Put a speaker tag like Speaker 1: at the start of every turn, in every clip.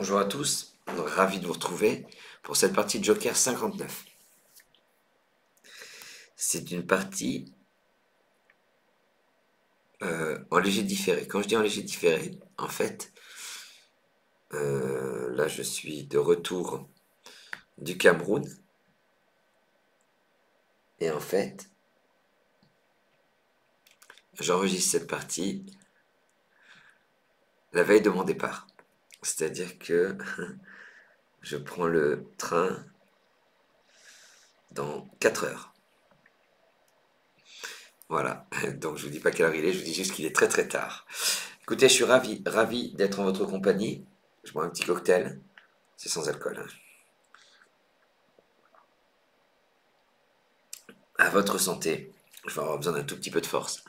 Speaker 1: Bonjour à tous, ravi de vous retrouver pour cette partie de Joker 59. C'est une partie en léger différé. Quand je dis en léger différé, en fait, là je suis de retour du Cameroun. Et en fait, j'enregistre cette partie la veille de mon départ. C'est-à-dire que je prends le train dans 4 heures. Voilà, donc je vous dis pas quelle heure il est, je vous dis juste qu'il est très très tard. Écoutez, je suis ravi d'être en votre compagnie. Je bois un petit cocktail, c'est sans alcool, hein. À votre santé. Je vais avoir besoin d'un tout petit peu de force.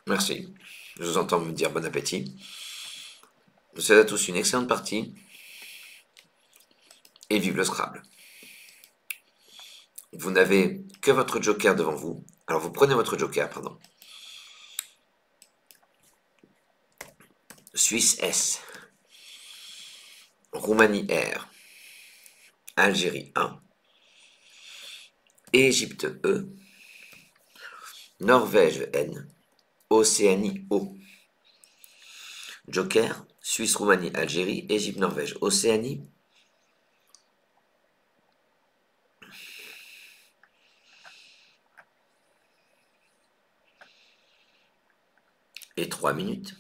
Speaker 1: Merci. Je vous entends me dire bon appétit. Je vous souhaite à tous une excellente partie. Et vive le Scrabble. Vous n'avez que votre joker devant vous. Alors vous prenez votre joker, pardon. Suisse S. Roumanie R. Algérie 1. Égypte E. Norvège N. Océanie O. Joker, Suisse, Roumanie, Algérie, Égypte, Norvège, Océanie. Et 3 minutes.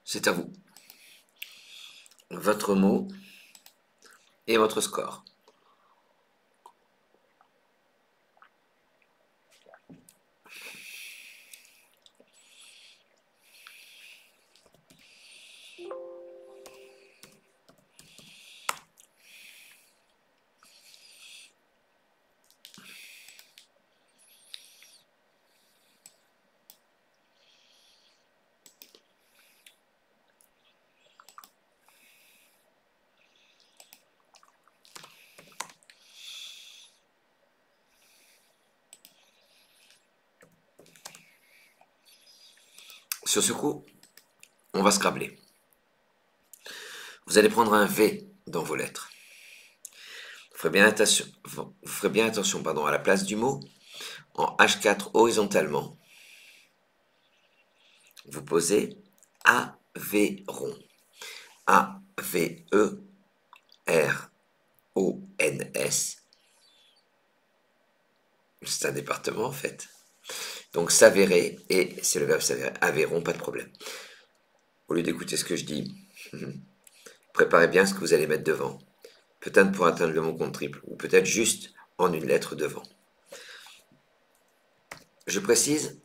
Speaker 1: C'est à vous. Votre mot et votre score. Sur ce coup, on va scrabbler. Vous allez prendre un V dans vos lettres. Vous ferez bien attention, à la place du mot, en H4 horizontalement, vous posez Aveyron. A-V-E-R-O-N-S. C'est un département en fait. Donc s'avérer, et c'est le verbe s'avérer. Aveyron, pas de problème. Au lieu d'écouter ce que je dis, préparez bien ce que vous allez mettre devant. Peut-être pour atteindre le mot compte triple, ou peut-être juste en une lettre devant. Je précise,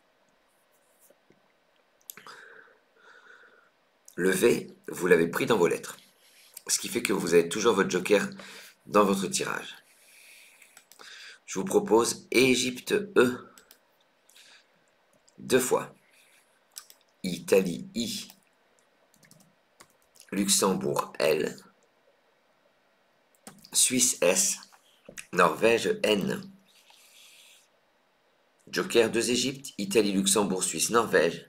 Speaker 1: le V, vous l'avez pris dans vos lettres. Ce qui fait que vous avez toujours votre joker dans votre tirage. Je vous propose Égypte E, 2 fois. Italie I, Luxembourg L, Suisse S, Norvège N. Joker 2 Égypte, Italie, Luxembourg, Suisse, Norvège.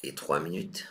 Speaker 1: Et 3 minutes.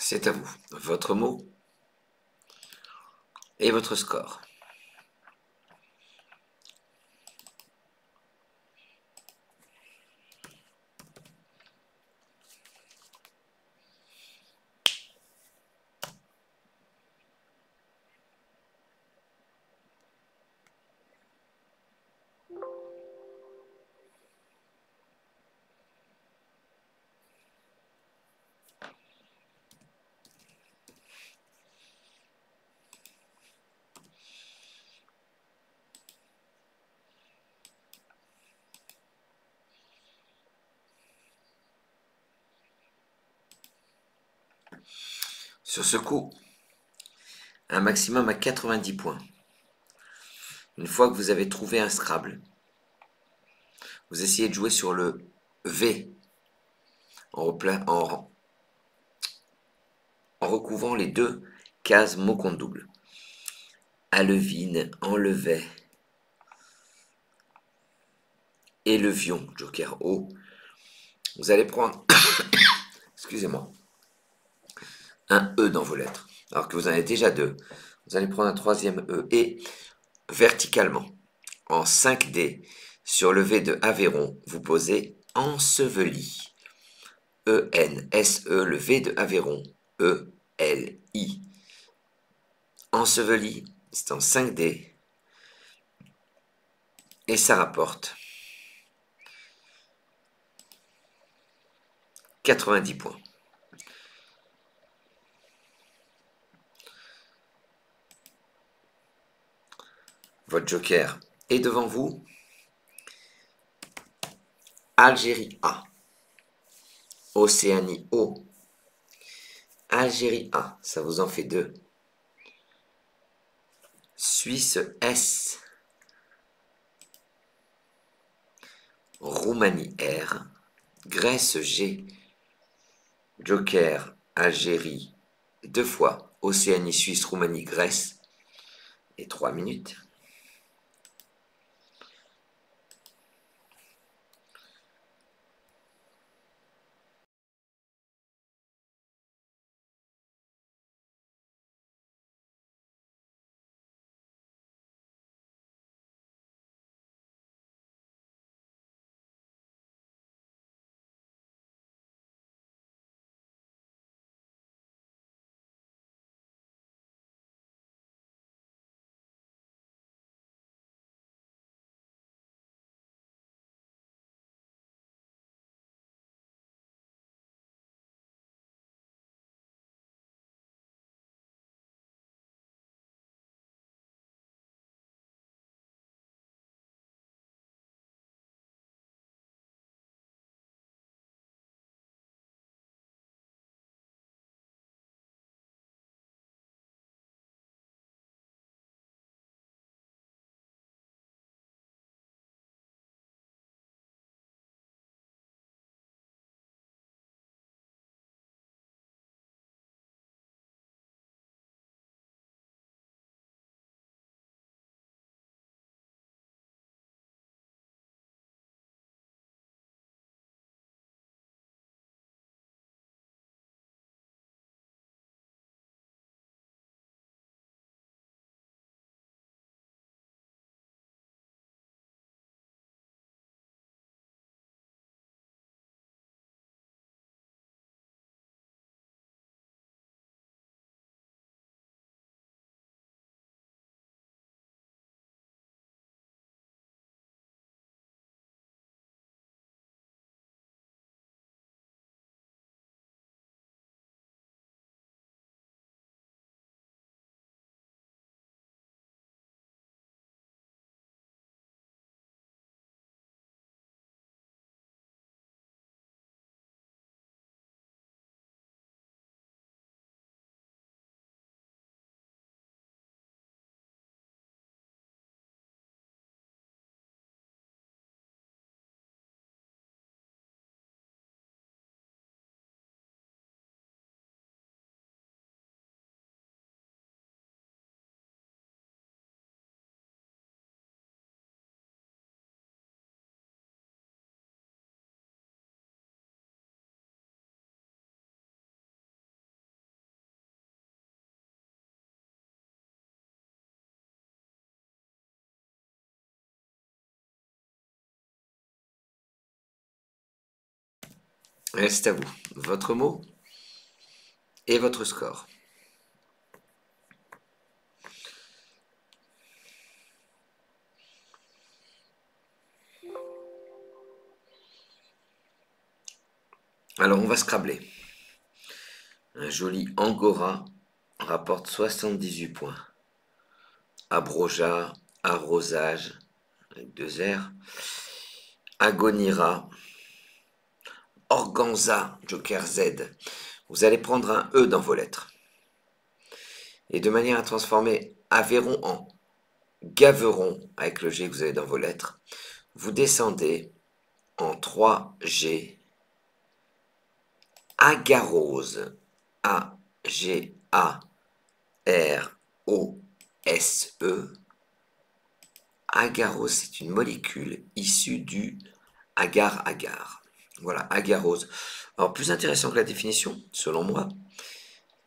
Speaker 1: C'est à vous. Votre mot et votre score. Sur ce coup, un maximum à 90 points. Une fois que vous avez trouvé un Scrabble, vous essayez de jouer sur le V en recouvrant les deux case mot compte double. Alevine, enlevait. Élevions, joker O. Vous allez prendre, excusez-moi, un E dans vos lettres, alors que vous en avez déjà deux. Vous allez prendre un troisième E et verticalement, en 5D, sur le V de Aveyron, vous posez enseveli. E-N-S-E, le V de Aveyron, E-L-I. Enseveli, c'est en 5D, et ça rapporte 90 points. Votre joker est devant vous. Algérie A. Océanie O. Algérie A, ça vous en fait deux. Suisse S. Roumanie R. Grèce G. Joker Algérie deux fois. Océanie, Suisse, Roumanie, Grèce. Et 3 minutes. Reste à vous. Votre mot et votre score. Alors, on va scrabler. Un joli Angora rapporte 78 points. Abroja, arrosage, avec 2 R. Agonira, Organza, joker Z. Vous allez prendre un E dans vos lettres. Et de manière à transformer Aveyron en Gaveron, avec le G que vous avez dans vos lettres, vous descendez en 3G. Agarose, A-G-A-R-O-S-E, R-O-S-E. Agarose, c'est une molécule issue du agar-agar. Voilà, agarose. Alors, plus intéressant que la définition, selon moi,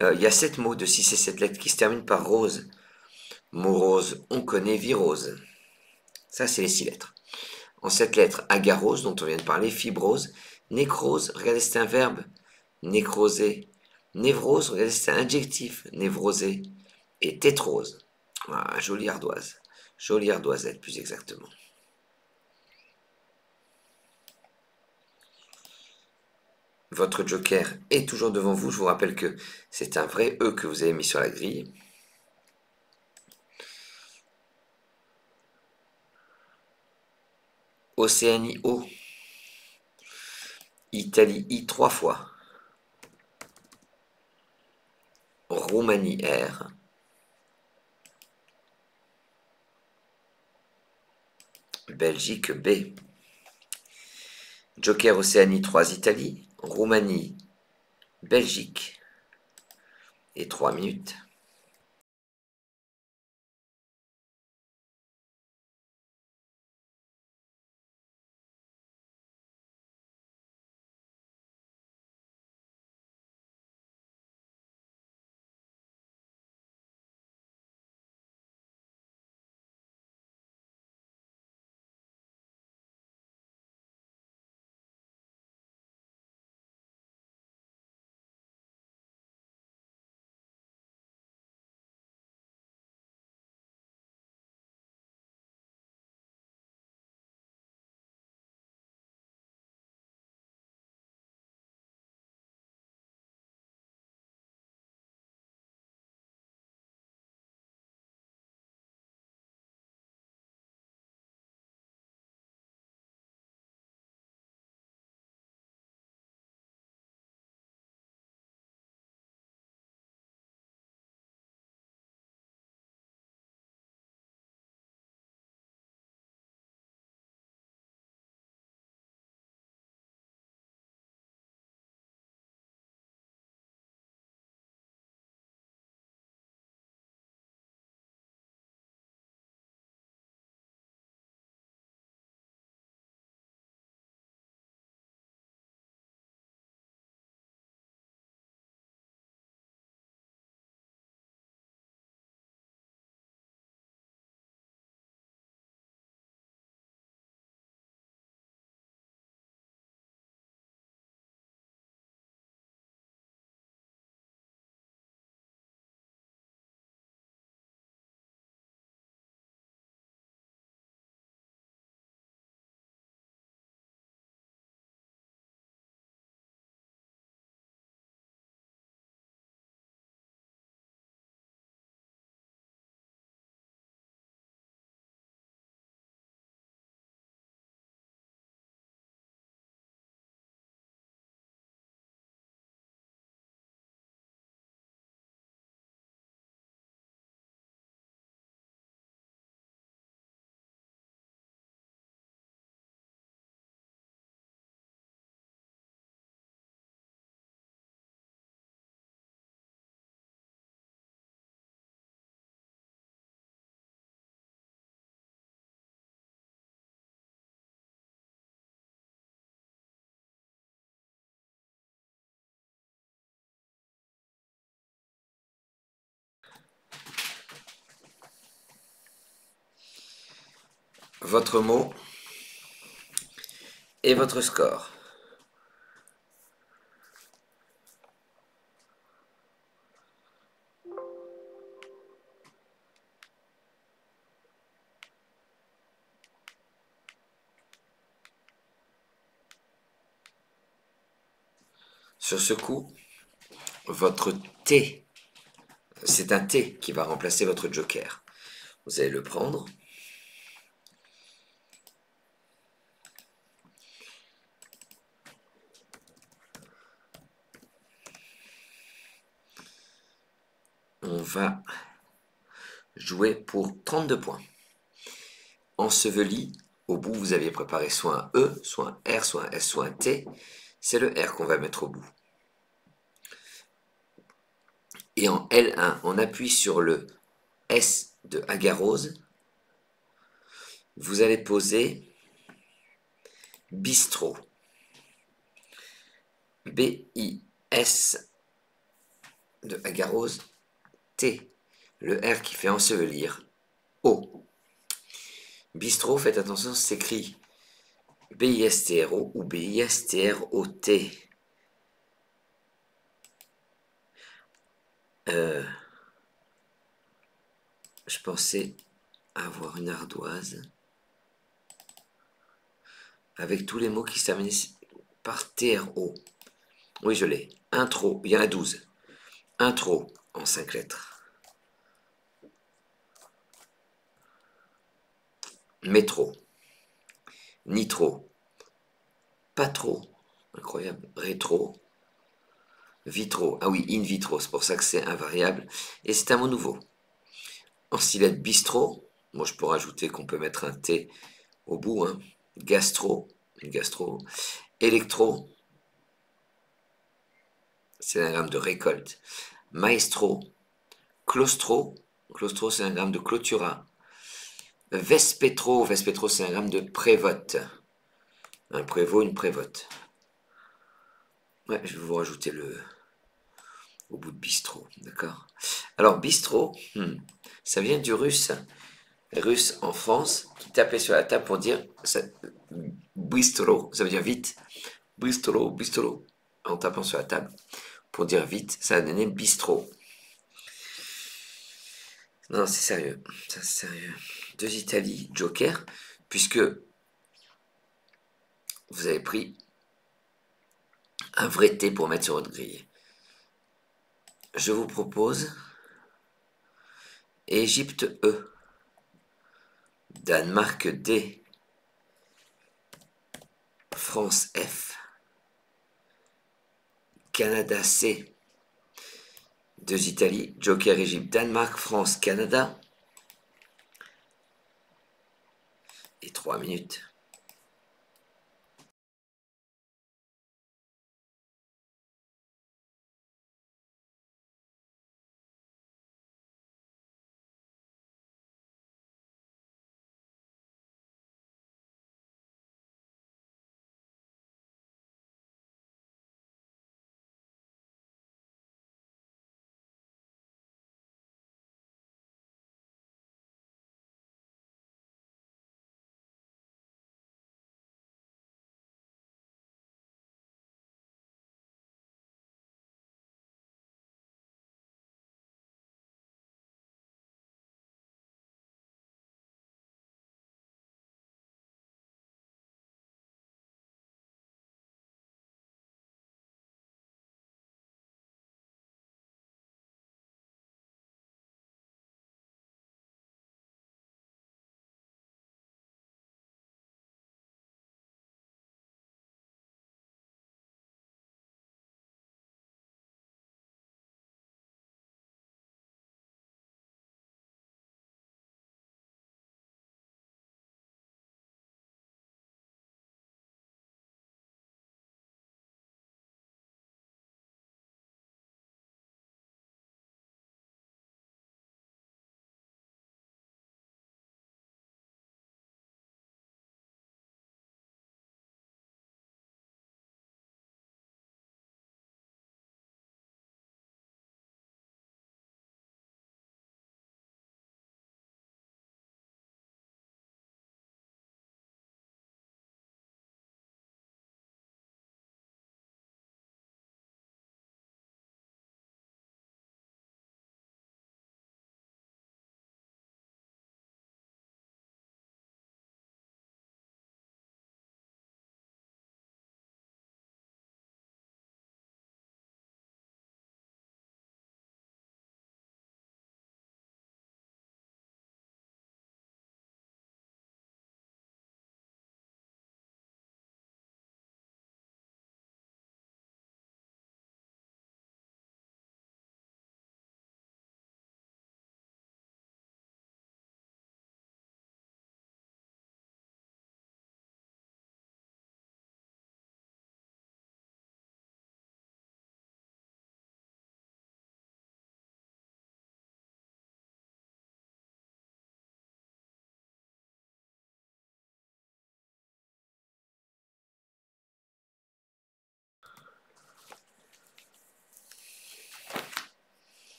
Speaker 1: il y a 7 mots de 6 et 7 lettres qui se terminent par rose. Morose, on connaît virose. Ça, c'est les 6 lettres. En 7 lettres, agarose, dont on vient de parler, fibrose, nécrose, regardez, c'est un verbe, nécroser, névrose, regardez, c'est un adjectif, névrosé, et tétrose. Ah, jolie ardoisette, plus exactement. Votre joker est toujours devant vous. Je vous rappelle que c'est un vrai E que vous avez mis sur la grille. Océanie O. Italie I 3 fois. Roumanie R. Belgique B. Joker Océanie 3 Italie. Roumanie, Belgique. Et 3 minutes. Votre mot et votre score. Sur ce coup, votre T, c'est un T qui va remplacer votre joker. Vous allez le prendre. On va jouer pour 32 points. Enseveli, au bout, vous aviez préparé soit un E, soit un R, soit un S, soit un T. C'est le R qu'on va mettre au bout. Et en L1, on appuie sur le S de agarose. Vous allez poser bistrot. B-I-S de agarose. T. Le R qui fait ensevelir. O. Bistrot, faites attention, s'écrit B-I-S-T-R-O ou B-I-S-T-R-O-T. Je pensais avoir une ardoise avec tous les mots qui se terminent par T-R-O. Oui, je l'ai. Intro, il y en a 12. Intro en 5 lettres. Métro. Nitro. Pas trop. Incroyable. Rétro. Vitro. Ah oui, in vitro, c'est pour ça que c'est invariable. Et c'est un mot nouveau. En stylette bistrot. Moi, je peux rajouter qu'on peut mettre un T au bout. Hein. Gastro. Gastro. Électro. C'est l'anagramme de récolte. Maestro. Claustro. Claustro, c'est l'anagramme de clôtura. Vespetro. Vespetro, c'est l'anagramme de prévote. Un prévôt, une prévote. Ouais, je vais vous rajouter le au bout de bistrot, d'accord? Alors, bistrot, ça vient du russe. Russe en France, qui tapait sur la table pour dire bistrot, ça veut dire vite. Bistrot, bistrot. En tapant sur la table pour dire vite, ça a donné bistrot. Non, c'est sérieux. Ça, c'est sérieux. 2 Italie, Joker, puisque vous avez pris un vrai thé pour mettre sur votre grille. Je vous propose Égypte E, Danemark D, France F, Canada C, 2 Italie, Joker Égypte, Danemark, France, Canada, et 3 minutes.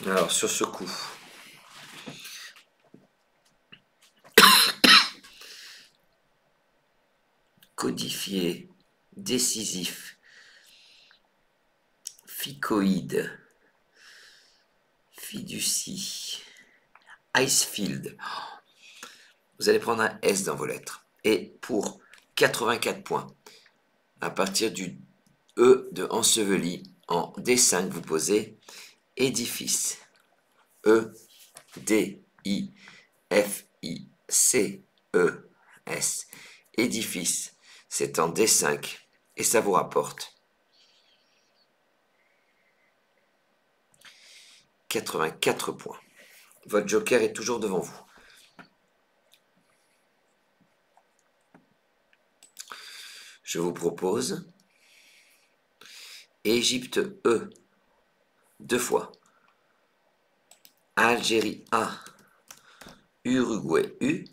Speaker 1: Alors, sur ce coup, codifié, décisif, ficoïde, fiducie, Icefield. Vous allez prendre un S dans vos lettres. Et pour 84 points, à partir du E de enseveli, en D5, vous posez édifice. E, D, I, F, I, C, E, S. Édifice, c'est en D5 et ça vous rapporte 84 points. Votre joker est toujours devant vous. Je vous propose Égypte E, 2 fois. Algérie A, Uruguay U,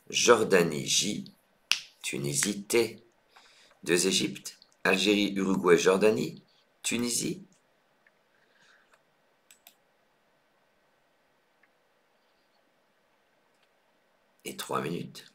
Speaker 1: Jordanie J, Tunisie T. 2 Égypte, Algérie, Uruguay, Jordanie, Tunisie. Et 3 minutes.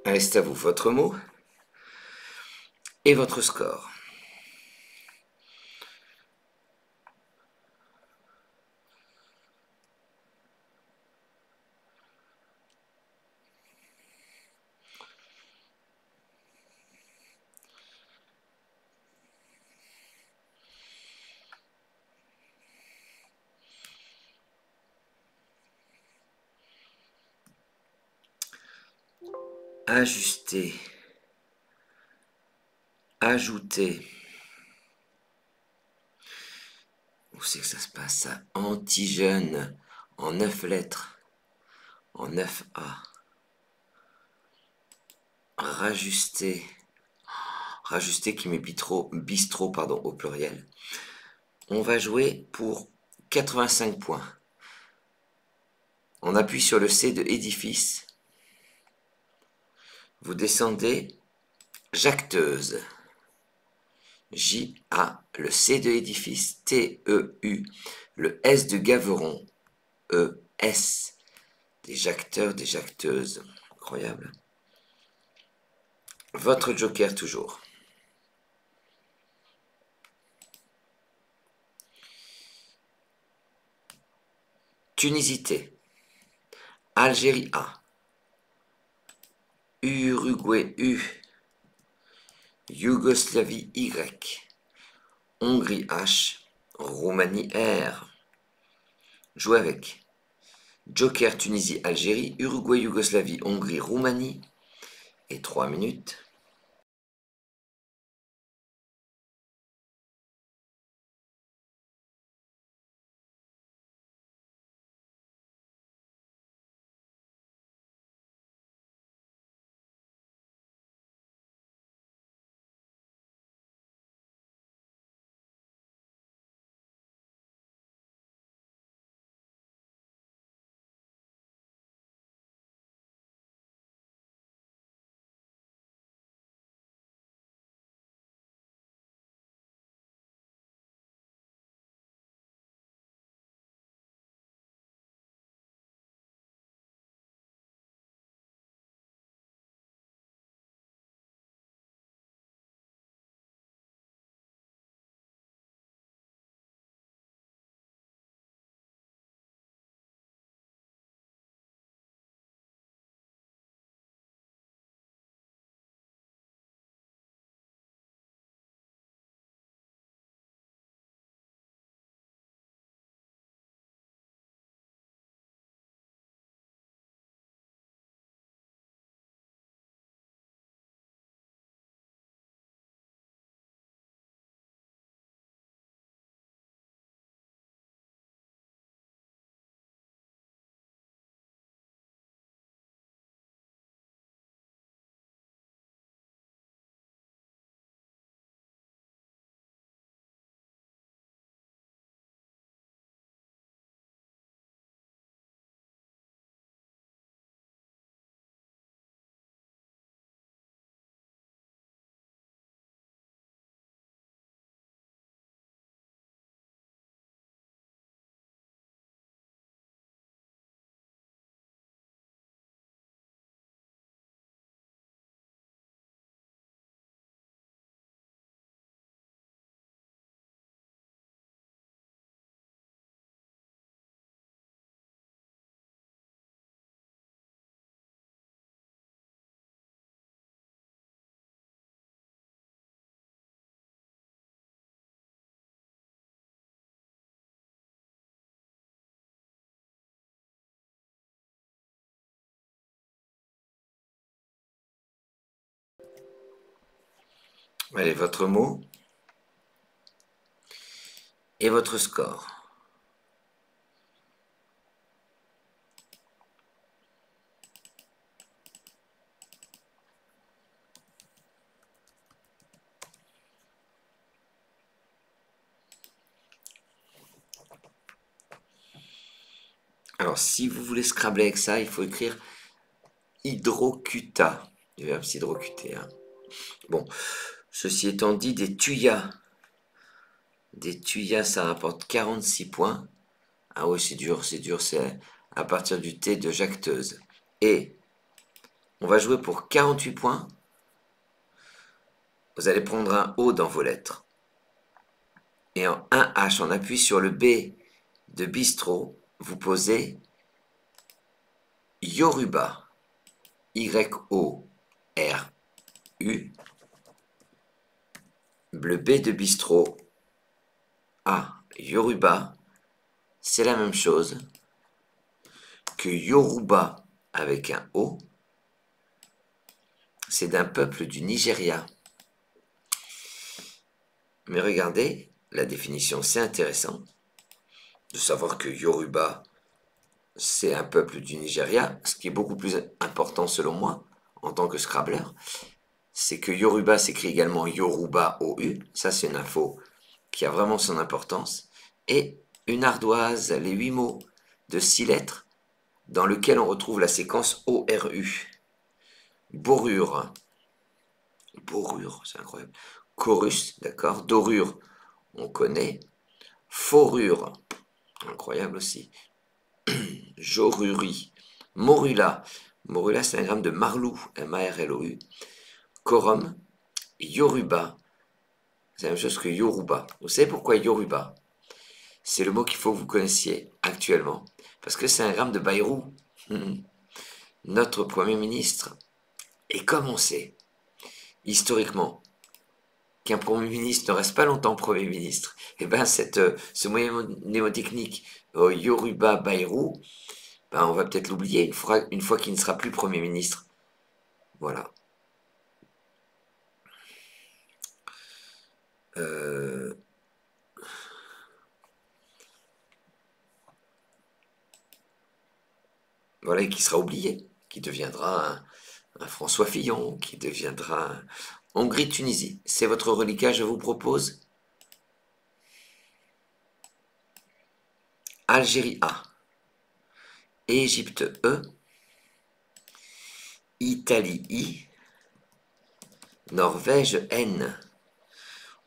Speaker 1: Allez, c'est à vous. Votre mot et votre score. Ajuster. Ajouter. Où c'est que ça se passe ça? Antigène. En 9 lettres. En 9A. Rajuster. Rajuster qui met bistrot pardon, au pluriel. On va jouer pour 85 points. On appuie sur le C de édifice. Vous descendez jacteuse. J-A, le C de édifice, T-E-U, le S de Gaveron, E-S, des jacteurs, des jacteuses. Incroyable. Votre joker toujours. Tunisie T, Algérie A, Uruguay U, Yougoslavie Y, Hongrie H, Roumanie R. Jouez avec. Joker Tunisie Algérie, Uruguay Yougoslavie Hongrie Roumanie. Et 3 minutes. Allez, votre mot et votre score. Alors, si vous voulez scrabler avec ça, il faut écrire hydrocuta, du verbe s'hydrocuter. Hein. Bon, ceci étant dit, des tuyas, ça rapporte 46 points. Ah oui, c'est dur, c'est à partir du T de jacteuse. Et on va jouer pour 48 points. Vous allez prendre un O dans vos lettres. Et en 1H, on appuie sur le B de bistrot. Vous posez Yoruba. Y-O-R-U. Le B de bistrot. A. Yoruba. C'est la même chose que Yoruba avec un O. C'est d'un peuple du Nigeria. Mais regardez, la définition, c'est intéressant de savoir que Yoruba, c'est un peuple du Nigeria. Ce qui est beaucoup plus important selon moi, en tant que Scrabbler, c'est que Yoruba s'écrit également Yoruba OU. Ça, c'est une info qui a vraiment son importance. Et une ardoise, les 8 mots de 6 lettres, dans lequel on retrouve la séquence ORU. Borure. Borure, c'est incroyable. chorus, d'accord. Dorure, on connaît. Forure, incroyable aussi. Jorurie. Morula. Morula, c'est un gramme de marlou, M-A-R-L-O-U. Quorum. Yoruba, c'est la même chose que Yoruba. Vous savez pourquoi Yoruba? C'est le mot qu'il faut que vous connaissiez actuellement. Parce que c'est un gramme de Bayrou. Notre Premier ministre. Et comme on sait, historiquement, qu'un Premier ministre ne reste pas longtemps Premier ministre, et bien ce moyen mnémotechnique Yoruba Bayrou, ben on va peut-être l'oublier une fois qu'il ne sera plus Premier ministre. Voilà. Voilà, et qui sera oublié, qui deviendra un François Fillon, qui deviendra Hongrie-Tunisie. C'est votre reliquat, je vous propose. Algérie A, Égypte E, Italie I, Norvège N.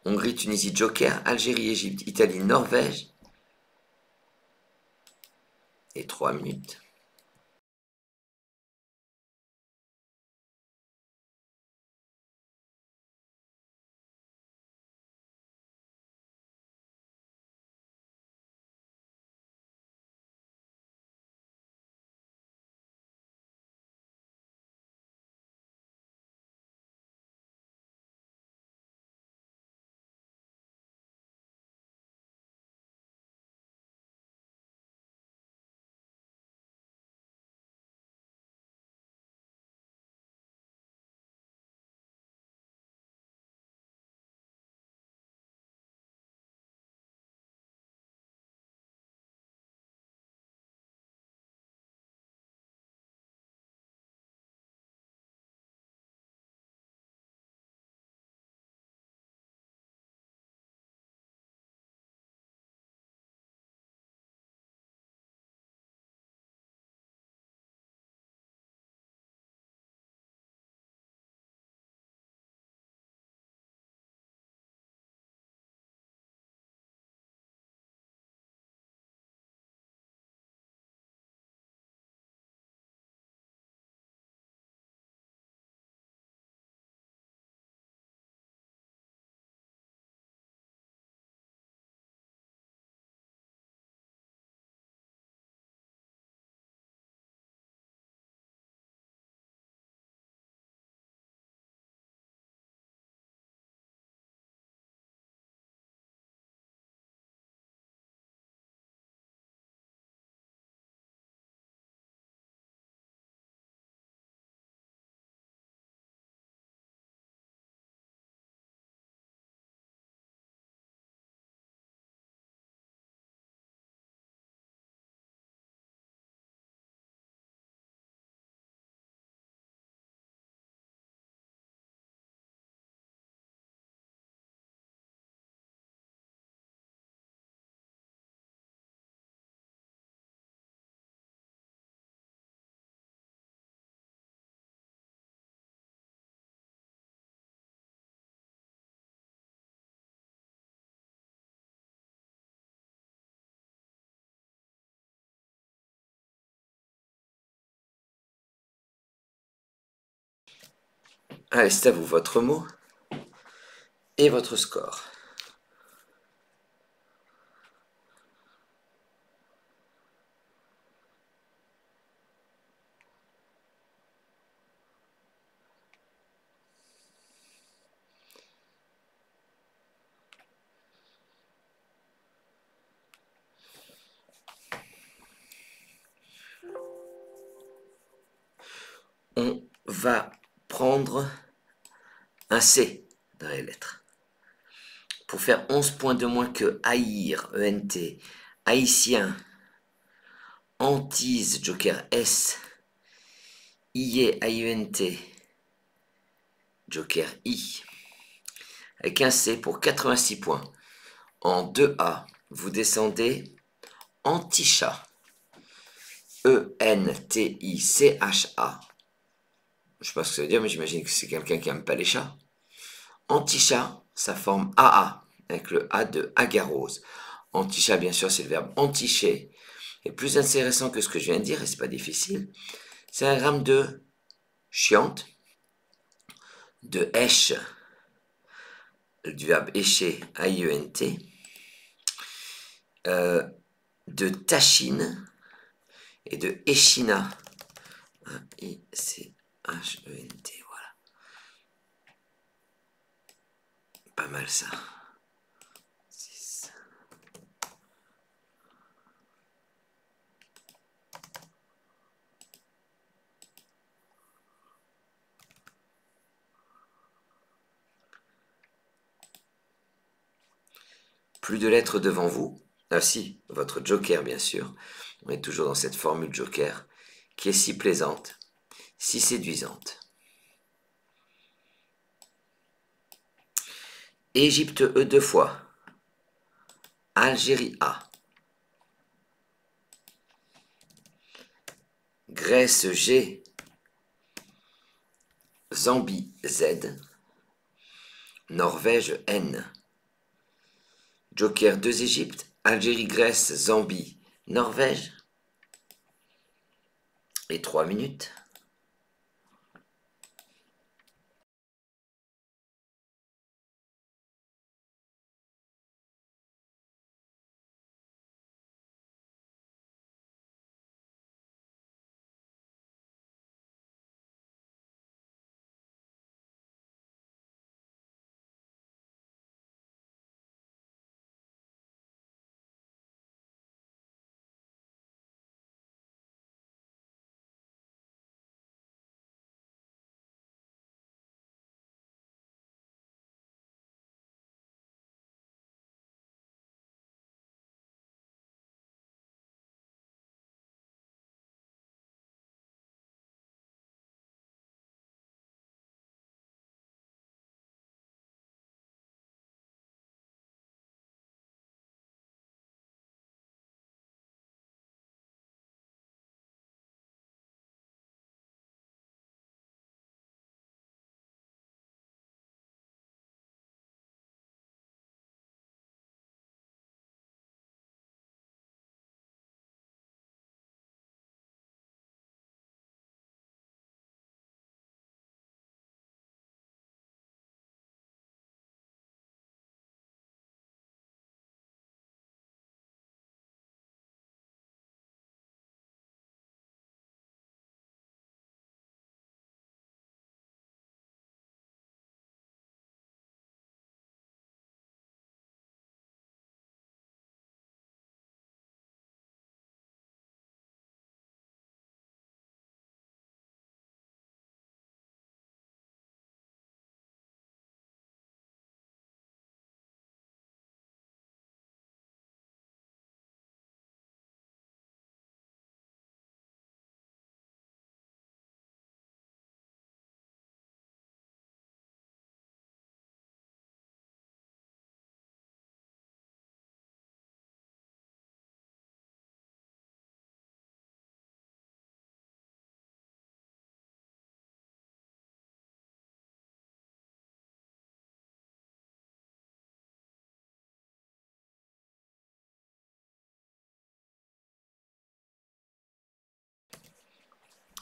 Speaker 1: Hongrie, Tunisie, Joker, Algérie, Égypte, Italie, Norvège. Et 3 minutes. Allez, c'est à vous, votre mot et votre score. On va prendre un C dans les lettres. Pour faire 11 points de moins que haïr, E-N-T, haïtien, hantise, Joker S, IE, A-I-E-N-T, Joker I, avec un C pour 86 points. En 2A, vous descendez Anticha, E-N-T-I-C-H-A. Je sais pas ce que ça veut dire, mais j'imagine que c'est quelqu'un qui n'aime pas les chats. Anticha, ça forme AA, avec le A de agarose. Antichat, bien sûr, c'est le verbe enticher. Et plus intéressant que ce que je viens de dire, et c'est pas difficile, c'est un gramme de chiante, de èche, du verbe écher, A-I-E-N-T, de tachine et de échina, A-I-C-H-E-N-T, voilà. Pas mal ça. 6. Plus de lettres devant vous. Ah si, votre joker bien sûr. On est toujours dans cette formule joker qui est si plaisante, si séduisante. Égypte E 2 fois. Algérie A. Grèce G. Zambie Z. Norvège N. Joker 2 Égypte, Algérie, Grèce, Zambie, Norvège. Et 3 minutes.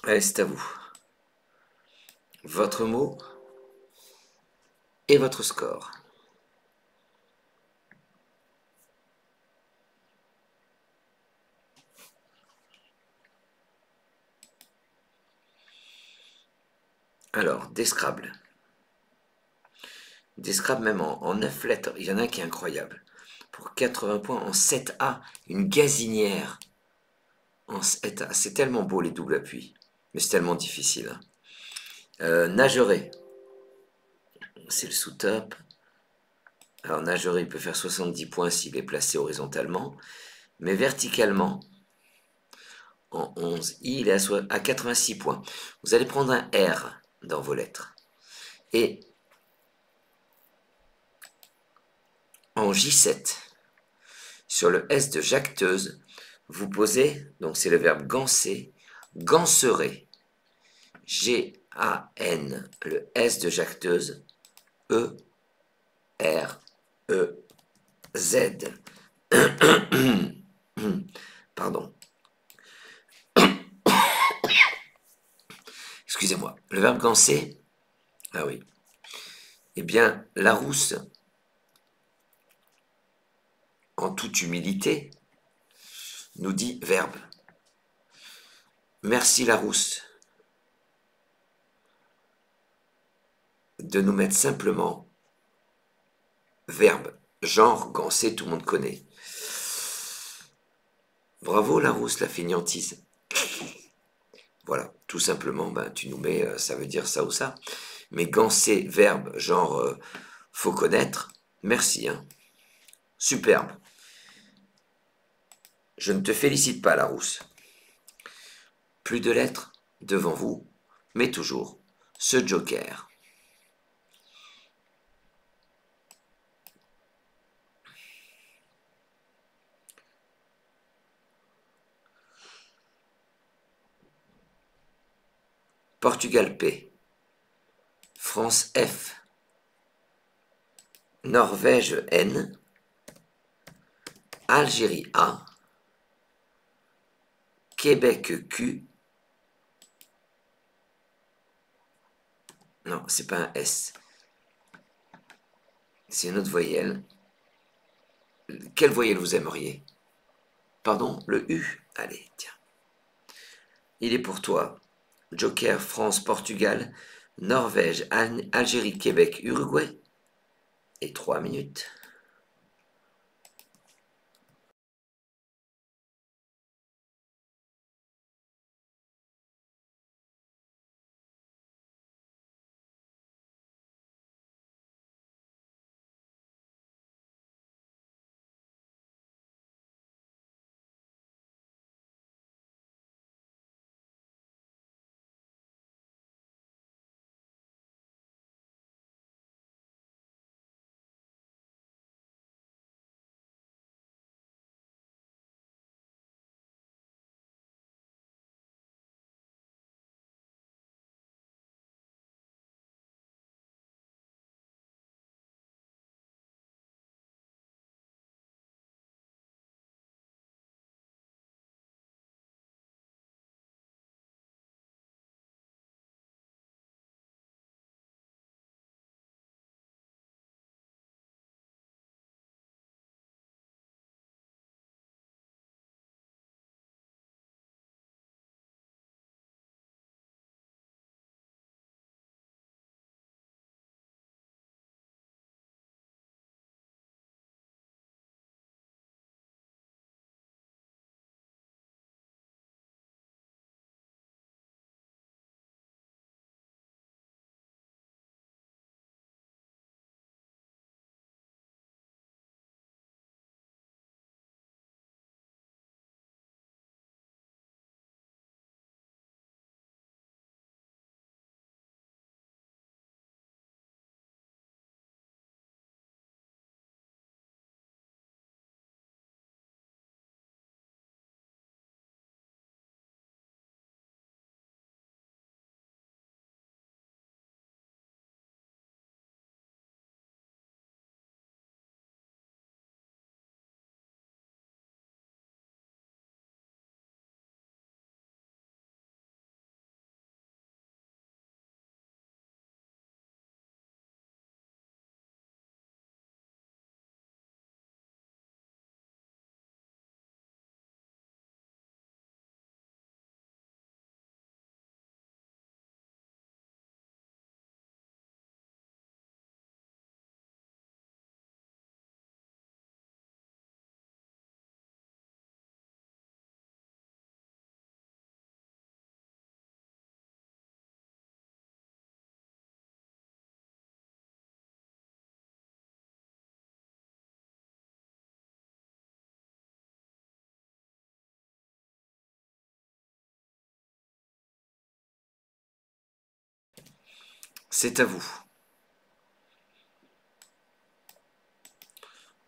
Speaker 1: Allez, c'est à vous. Votre mot et votre score. Alors, des Scrabble. Des Scrabble même en 9 lettres. Il y en a un qui est incroyable. Pour 80 points en 7A, une gazinière. En 7A. C'est tellement beau les doubles appuis. Mais c'est tellement difficile. Nageret. C'est le sous-top. Alors Nageret, il peut faire 70 points s'il est placé horizontalement. Mais verticalement, en 11, il est à 86 points. Vous allez prendre un R dans vos lettres. Et en J7, sur le S de jacteuse, vous posez, donc c'est le verbe ganser, ganserer. G-A-N, le S de jacteuse, E-S-E-R-E. Z. Pardon. Excusez-moi. Le verbe ganser. Ah oui. Eh bien, Larousse, en toute humilité, nous dit verbe. Merci Larousse de nous mettre simplement verbe. Genre, ganser, tout le monde connaît. Bravo Larousse, la fainéantise. Voilà, tout simplement, ben, tu nous mets, ça veut dire ça ou ça. Mais ganser, verbe, genre, faut connaître, merci, hein. Superbe. Je ne te félicite pas, Larousse. Plus de lettres devant vous, mais toujours ce joker. Portugal P. France F. Norvège N. Algérie A. Québec Q. Non, c'est pas un S. C'est une autre voyelle. Quelle voyelle vous aimeriez? Pardon, le U. Allez, tiens. Il est pour toi. Joker, France, Portugal, Norvège, Algérie, Québec, Uruguay. Et 3 minutes. C'est à vous.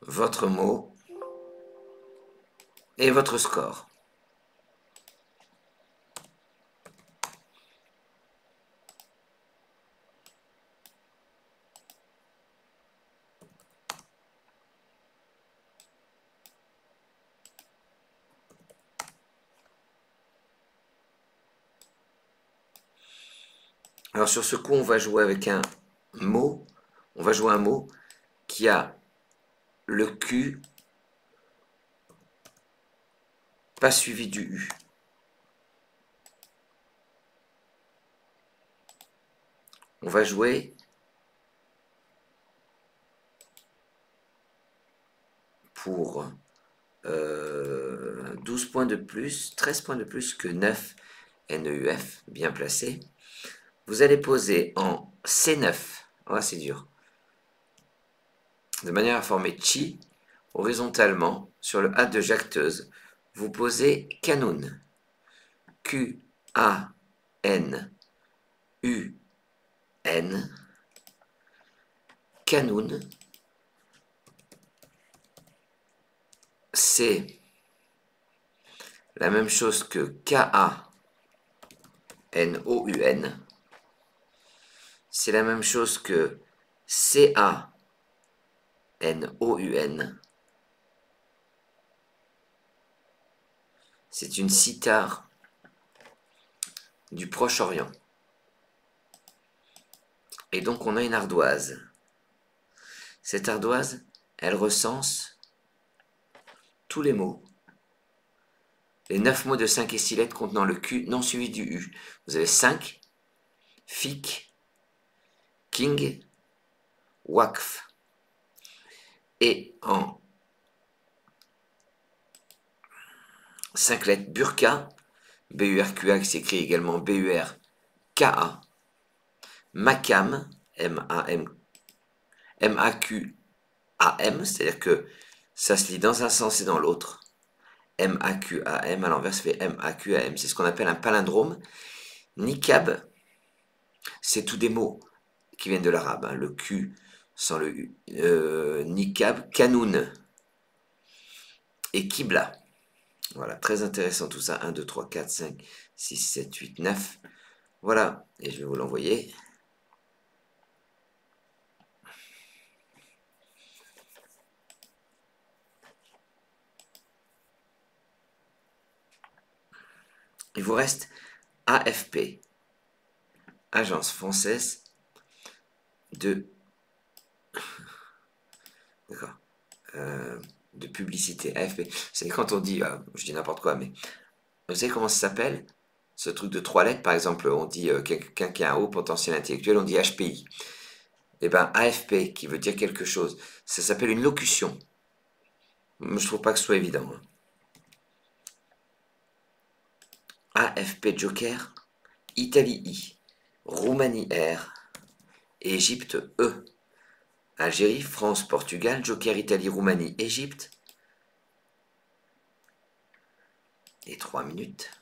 Speaker 1: Votre mot et votre score. Alors sur ce coup, on va jouer avec un mot. On va jouer un mot qui a le Q pas suivi du U. On va jouer pour 12 points de plus, 13 points de plus que 9 NEUF, bien placé. Vous allez poser en C9, oh, c'est dur, de manière à former Chi, horizontalement, sur le A de jacteuse. Vous posez Canoun, Q-A-N-U-N, Canoun, c'est la même chose que K-A-N-O-U-N, c'est la même chose que C-A-N-O-U-N, c'est une cithare du Proche-Orient. Et donc on a une ardoise. Cette ardoise, elle recense tous les mots, les 9 mots de 5 et 6 lettres contenant le Q non suivi du U. Vous avez 5, fic, king, wakf. Et en 5 lettres, burqa, B-U-R-Q-A, qui s'écrit également B-U-R-K-A, makam, M-A-Q-A-M, c'est-à-dire que ça se lit dans un sens et dans l'autre. M-A-Q-A-M, à l'envers, ça fait M-A-Q-A-M. C'est ce qu'on appelle un palindrome. Niqab, c'est tous des mots qui viennent de l'arabe, hein. Le Q sans le U. Niqab, Kanoun et Qibla. Voilà, très intéressant tout ça. 1, 2, 3, 4, 5, 6, 7, 8, 9. Voilà, et je vais vous l'envoyer. Il vous reste AFP, Agence française de, d'accord, de publicité. AFP, c'est quand on dit, je dis n'importe quoi, mais vous savez comment ça s'appelle? Ce truc de 3 lettres, par exemple, on dit quelqu'un qui a un haut potentiel intellectuel, on dit HPI. Eh bien, AFP, qui veut dire quelque chose, ça s'appelle une locution. Je trouve pas que ce soit évident, hein. AFP Joker, Italie I, Roumanie R, Égypte E, Algérie, France, Portugal, Joker, Italie, Roumanie, Égypte. Et 3 minutes.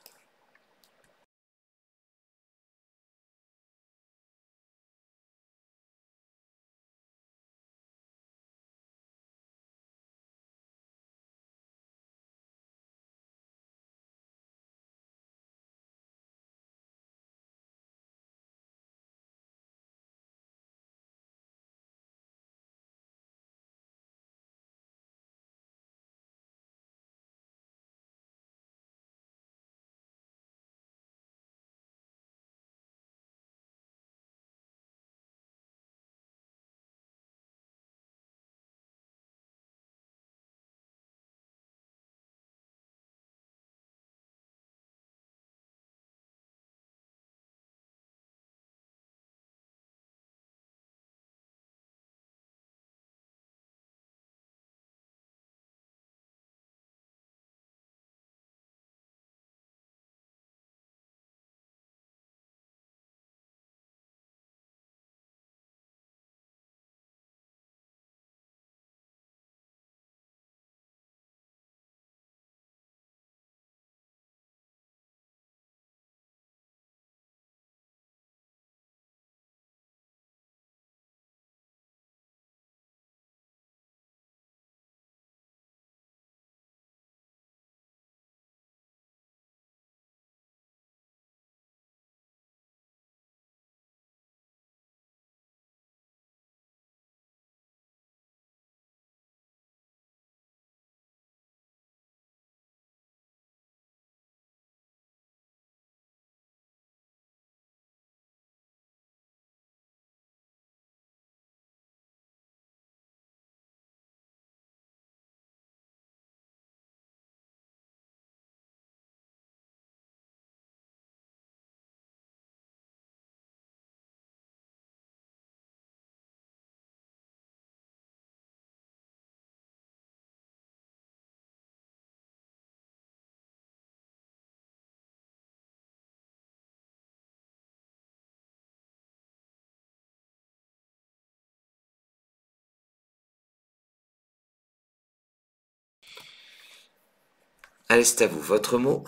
Speaker 1: Allez, c'est à vous. Votre mot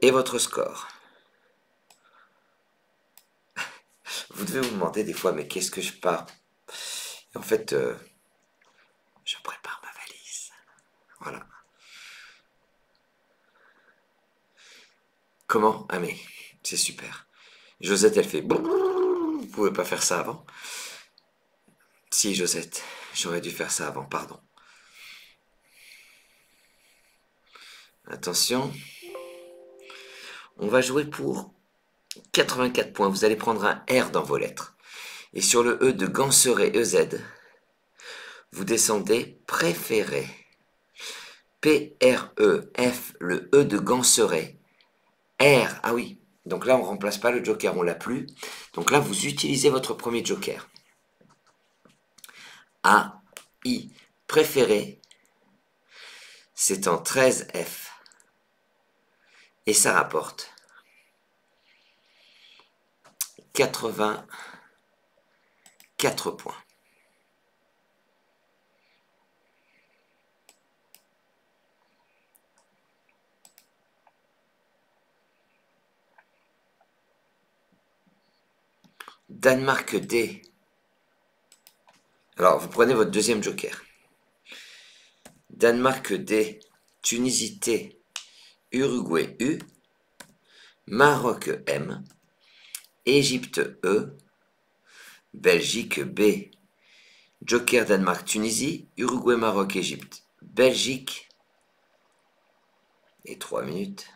Speaker 1: et votre score. Vous devez vous demander des fois, mais qu'est-ce que je pars? Et en fait, je prépare ma valise. Voilà. Comment? Ah mais, c'est super. Josette, elle fait... Vous pouvez pas faire ça avant? Si, Josette, j'aurais dû faire ça avant, pardon. Attention. On va jouer pour 84 points. Vous allez prendre un R dans vos lettres. Et sur le E de Ganseret EZ, vous descendez préféré. P-R-E-F, le E de Ganseret. R, ah oui. Donc là, on ne remplace pas le joker, on l'a plus. Donc là, vous utilisez votre premier joker. A, I, préféré, c'est en 13F. Et ça rapporte 84 points. Danemark D. Alors, vous prenez votre deuxième joker. Danemark D, Tunisie T, Uruguay U, Maroc M, Égypte E, Belgique B. Joker Danemark Tunisie, Uruguay Maroc Égypte, Belgique et 3 minutes.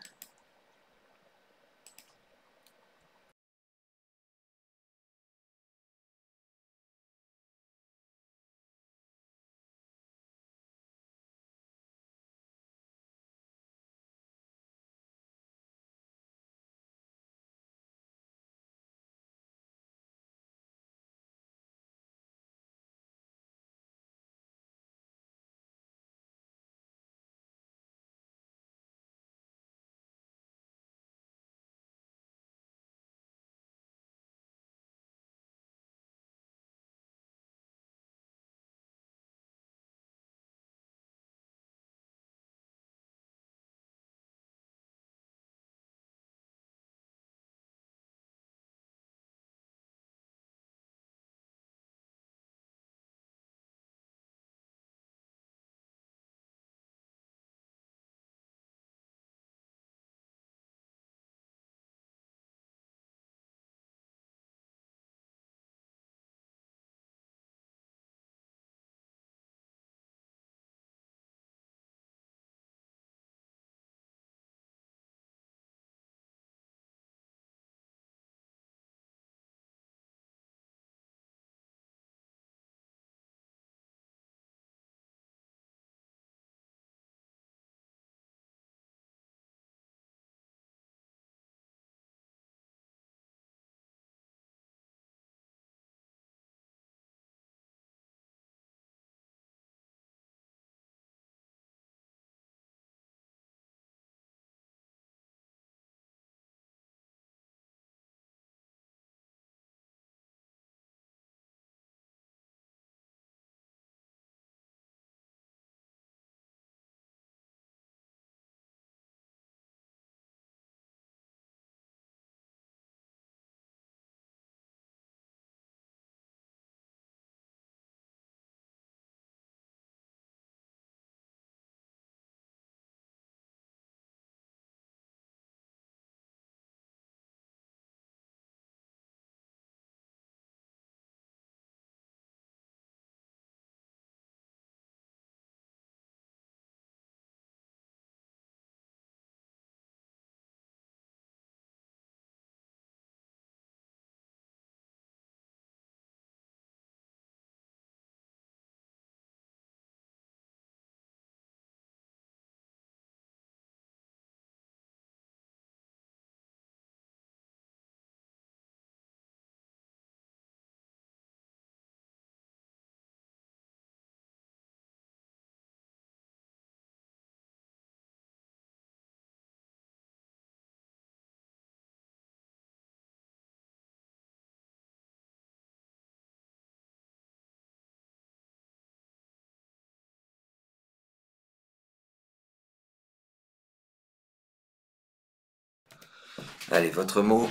Speaker 1: Allez, votre mot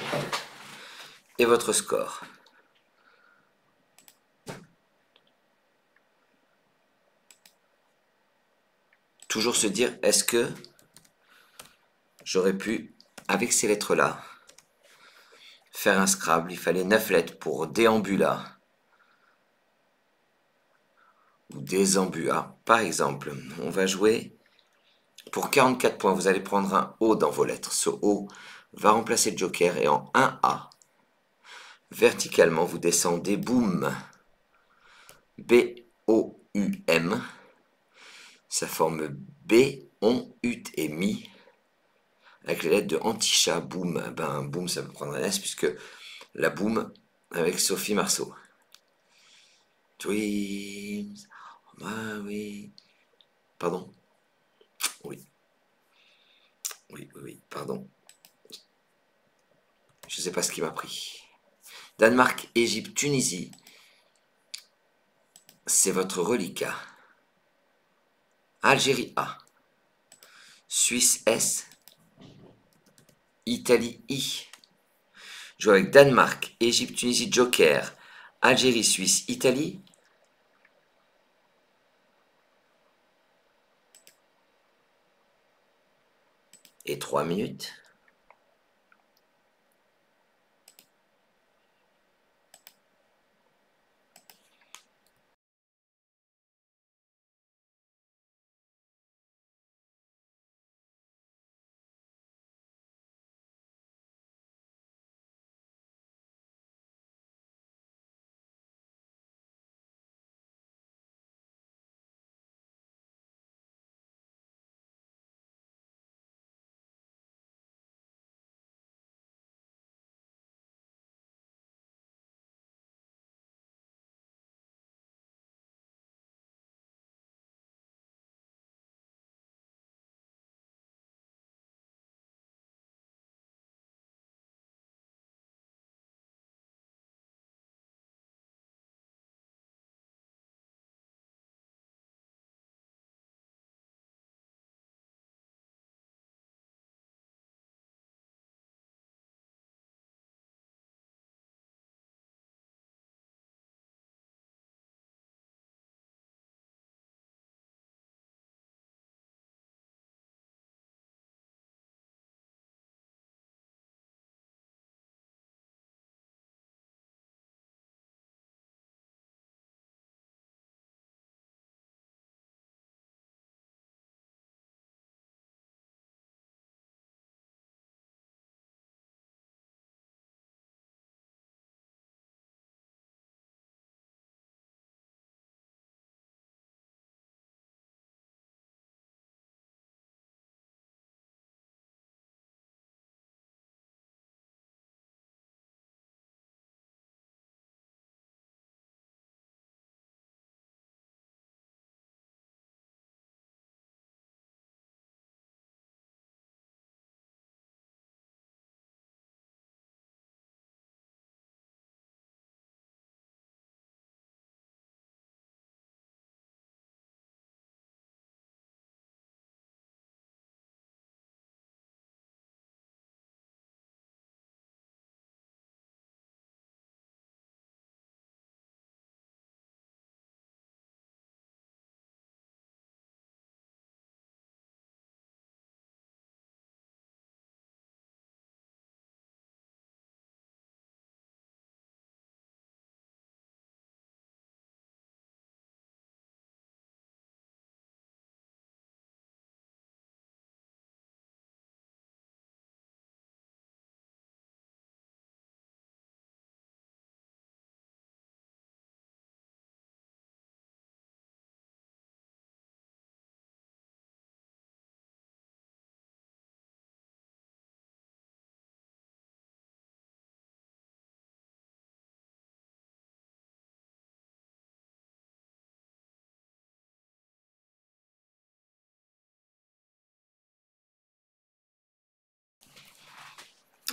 Speaker 1: et votre score. Toujours se dire, est-ce que j'aurais pu, avec ces lettres-là, faire un Scrabble? Il fallait 9 lettres pour déambula ou désambua. Par exemple, on va jouer pour 44 points. Vous allez prendre un O dans vos lettres. Ce O va remplacer le joker et en 1A, verticalement, vous descendez boum. B-O-U-M. Ça forme B, on, ut et mi. Avec les lettres de Antichat, boum. Ben, boum, ça peut prendre un S puisque la boum avec Sophie Marceau. Dreams. Ah oui. Pardon. Oui. Oui, oui, oui. Pardon. Je ne sais pas ce qui m'a pris. Danemark, Égypte, Tunisie. C'est votre reliquat. Algérie A. Suisse S. Italie I. Joue avec Danemark, Égypte, Tunisie, Joker. Algérie, Suisse, Italie. Et 3 minutes.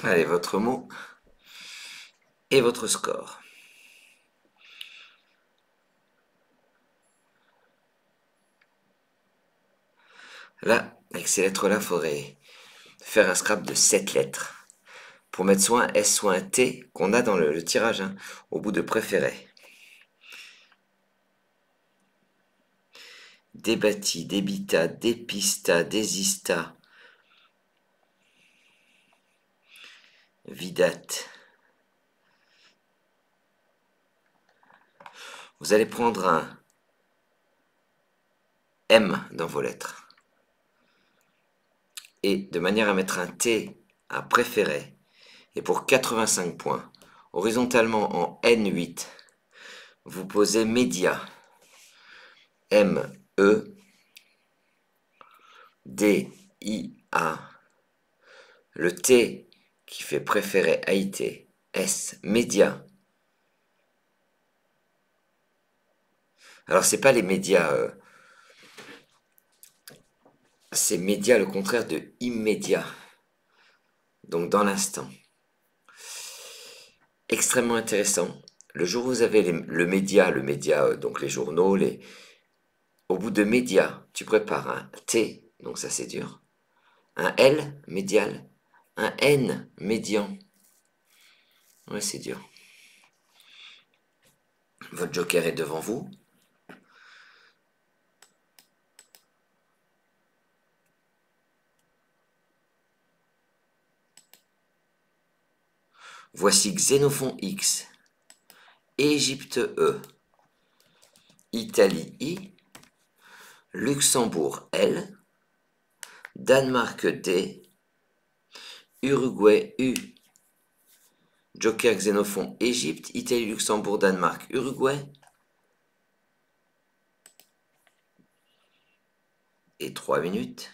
Speaker 1: Allez, votre mot et votre score. Là, avec ces lettres-là, il faudrait faire un scrap de 7 lettres. pour mettre soit un S, soit un T qu'on a dans le tirage, hein, au bout de préféré. Débattit, débita, dépista, désista, vidate. Vous allez prendre un M dans vos lettres. Et de manière à mettre un T à préférer, et pour 85 points, horizontalement en N8, vous posez média. M-E, D-I-A, le T qui fait préférer AIT, S, média. Alors c'est pas les médias, c'est média le contraire de immédiat, donc dans l'instant. Extrêmement intéressant. Le jour où vous avez le média, donc les journaux, au bout de média, tu prépares un T, donc ça c'est dur, un L, médial, un N, médian. Ouais, c'est dur. Votre joker est devant vous. Voici Xénophon X, Égypte E, Italie I, Luxembourg L, Danemark D, Uruguay U. Joker Xénophon Égypte, Italie, Luxembourg, Danemark, Uruguay. Et 3 minutes.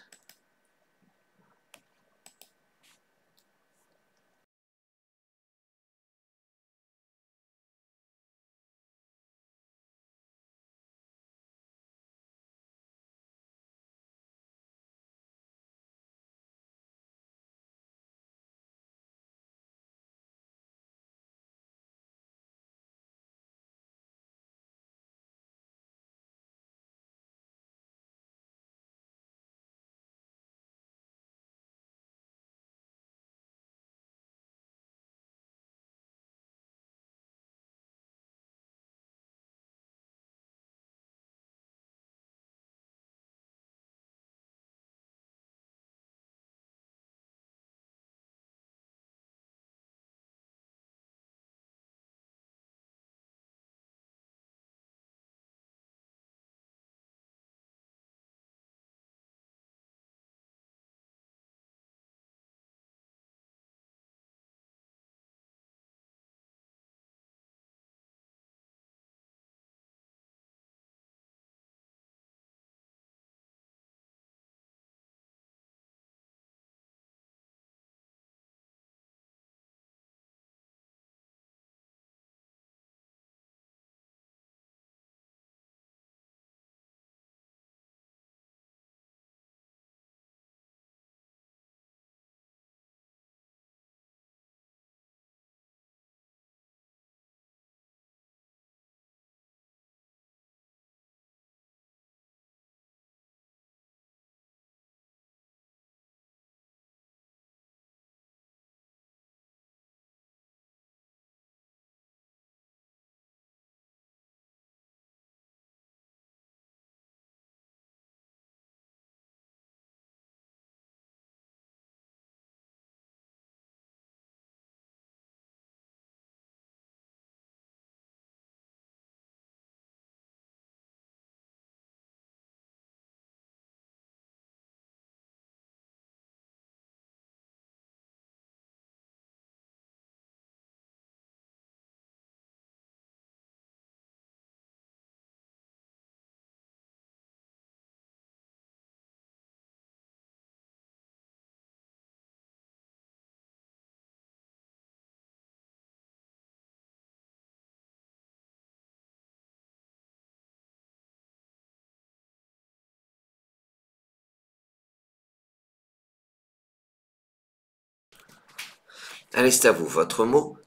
Speaker 1: Allez, c'est à vous. Votre mot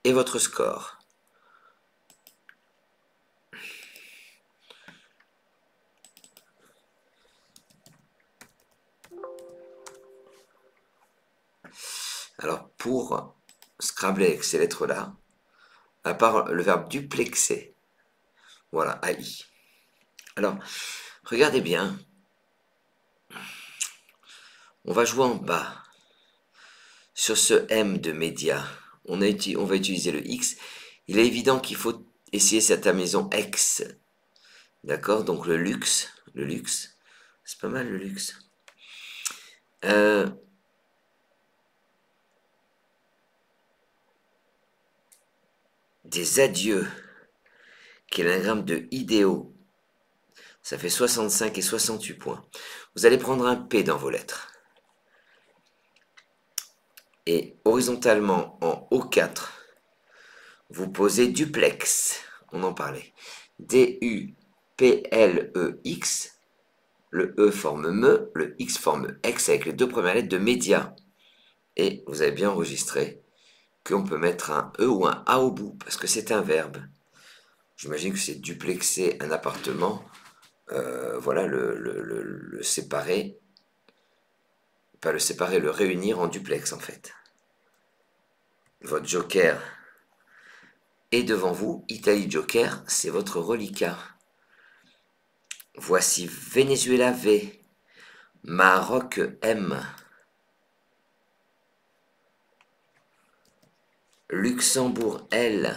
Speaker 1: et votre score. Alors, pour scrabler avec ces lettres-là, à part le verbe duplexer, voilà, AI. Alors, regardez bien, on va jouer en bas. Sur ce M de média, on va utiliser le X. Il est évident qu'il faut essayer cette maison X. D'accord? Donc le luxe. C'est pas mal le luxe. Des adieux, qui est l'anagramme de idéaux. Ça fait 65 et 68 points. Vous allez prendre un P dans vos lettres. Et horizontalement, en O4, vous posez duplex. On en parlait. D-U-P-L-E-X. Le E forme me, le X forme X avec les deux premières lettres de média. Et vous avez bien enregistré qu'on peut mettre un E ou un A au bout, parce que c'est un verbe. J'imagine que c'est duplexer un appartement. Voilà, le séparer. Pas le séparer, le réunir en duplex en fait. Votre joker est devant vous. Italie joker, c'est votre reliquat. Voici Venezuela V. Maroc M. Luxembourg L.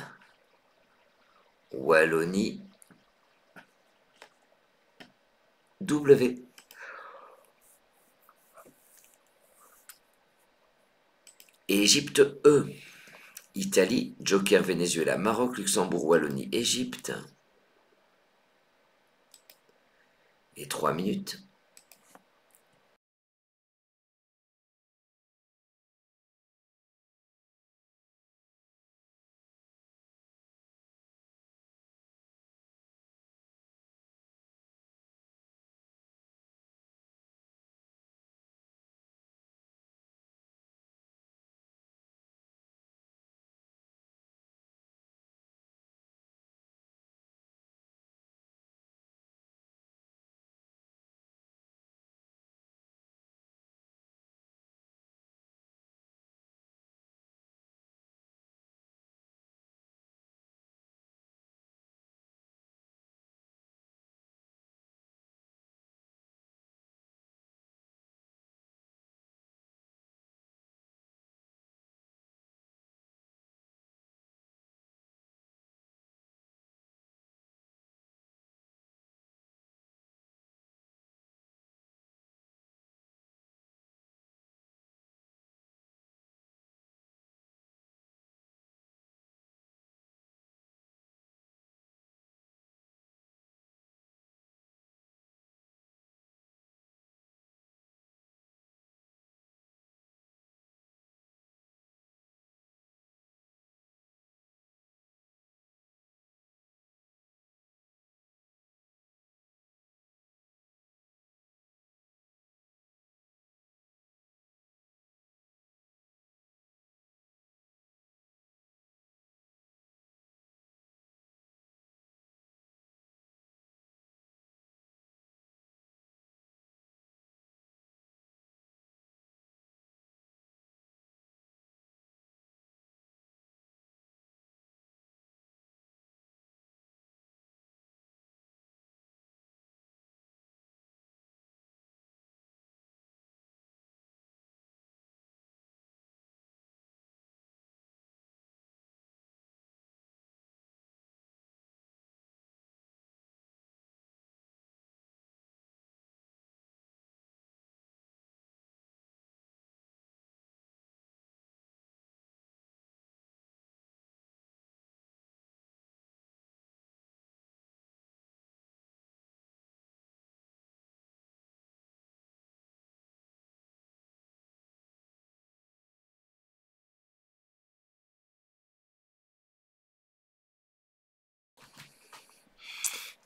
Speaker 1: Wallonie W. Égypte E. Italie, Joker, Venezuela, Maroc, Luxembourg, Wallonie, Égypte. Et 3 minutes.